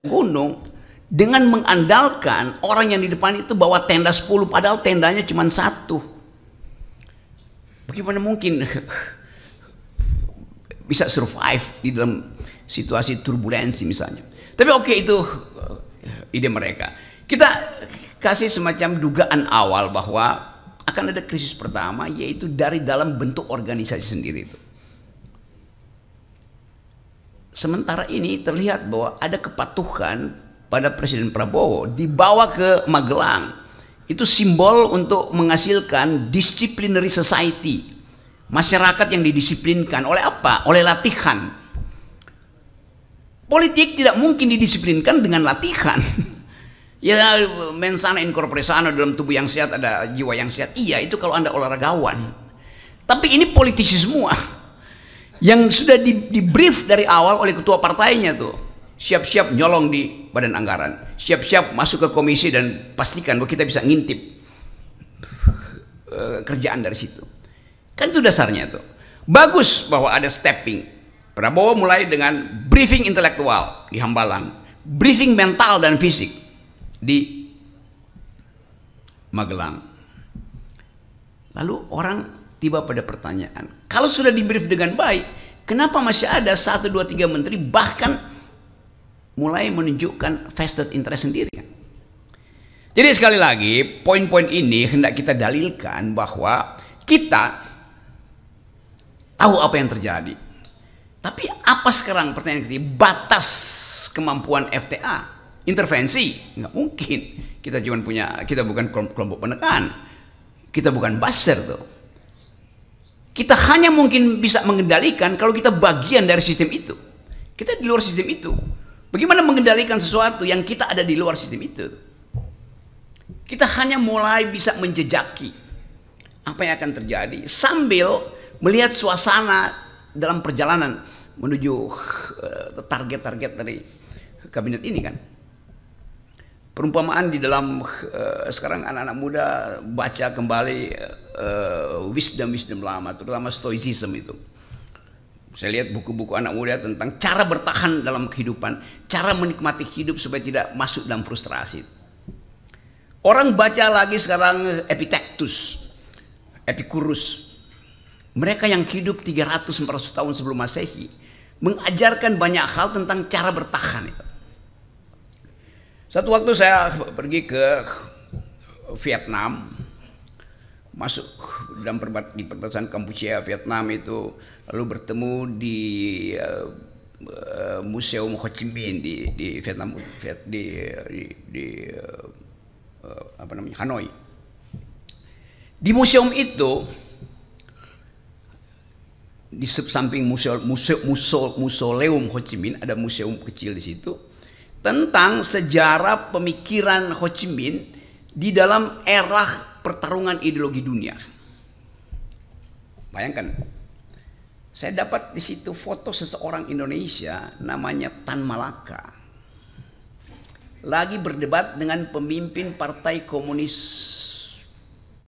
gunung dengan mengandalkan orang yang di depan itu bawa tenda 10 padahal tendanya cuma satu. Bagaimana mungkin bisa survive di dalam situasi turbulensi misalnya. Tapi oke, itu ide mereka. Kita kasih semacam dugaan awal bahwa akan ada krisis pertama, yaitu dari dalam bentuk organisasi sendiri itu. Sementara ini terlihat bahwa ada kepatuhan pada Presiden Prabowo dibawa ke Magelang. Itu simbol untuk menghasilkan disciplinary society. Masyarakat yang didisiplinkan oleh apa? Oleh latihan. Politik tidak mungkin didisiplinkan dengan latihan. Ya, mensana in corpore sano, dalam tubuh yang sehat ada jiwa yang sehat. Iya, itu kalau Anda olahragawan. Tapi ini politisi semua. Yang sudah di brief dari awal oleh ketua partainya tuh. Siap-siap nyolong di badan anggaran. Siap-siap masuk ke komisi dan pastikan bahwa kita bisa ngintip kerjaan dari situ. Kan itu dasarnya tuh. Bagus bahwa ada stepping. Prabowo mulai dengan briefing intelektual di Hambalang, briefing mental dan fisik di Magelang. Lalu orang tiba pada pertanyaan, kalau sudah di brief dengan baik, kenapa masih ada 1, 2, 3 menteri bahkan mulai menunjukkan vested interest sendiri? Jadi sekali lagi, poin-poin ini hendak kita dalilkan bahwa kita tahu apa yang terjadi. Tapi apa sekarang pertanyaan ketiga? Batas kemampuan FTA, intervensi, nggak mungkin. Kita cuma punya, kita bukan kelompok penekan, kita bukan buzzer tuh. Kita hanya mungkin bisa mengendalikan kalau kita bagian dari sistem itu. Kita di luar sistem itu. Bagaimana mengendalikan sesuatu yang kita ada di luar sistem itu? Kita hanya mulai bisa menjejaki apa yang akan terjadi sambil melihat suasana dalam perjalanan menuju target-target dari kabinet ini kan. Perumpamaan di dalam sekarang anak-anak muda baca kembali wisdom lama, terutama stoicism itu. Saya lihat buku-buku anak muda tentang cara bertahan dalam kehidupan, cara menikmati hidup supaya tidak masuk dalam frustrasi. Orang baca lagi sekarang Epictetus, Epicurus. Mereka yang hidup 300-400 tahun sebelum Masehi mengajarkan banyak hal tentang cara bertahan itu. Satu waktu saya pergi ke Vietnam, masuk dalam perbatasan Kampuchea Vietnam itu, lalu bertemu di Museum Ho Chi Minh di Vietnam, apa namanya, Hanoi. Di museum itu, di samping museum Ho Chi Minh ada museum kecil di situ tentang sejarah pemikiran Ho Chi Minh di dalam era pertarungan ideologi dunia. Bayangkan, saya dapat di situ foto seseorang Indonesia namanya Tan Malaka lagi berdebat dengan pemimpin Partai Komunis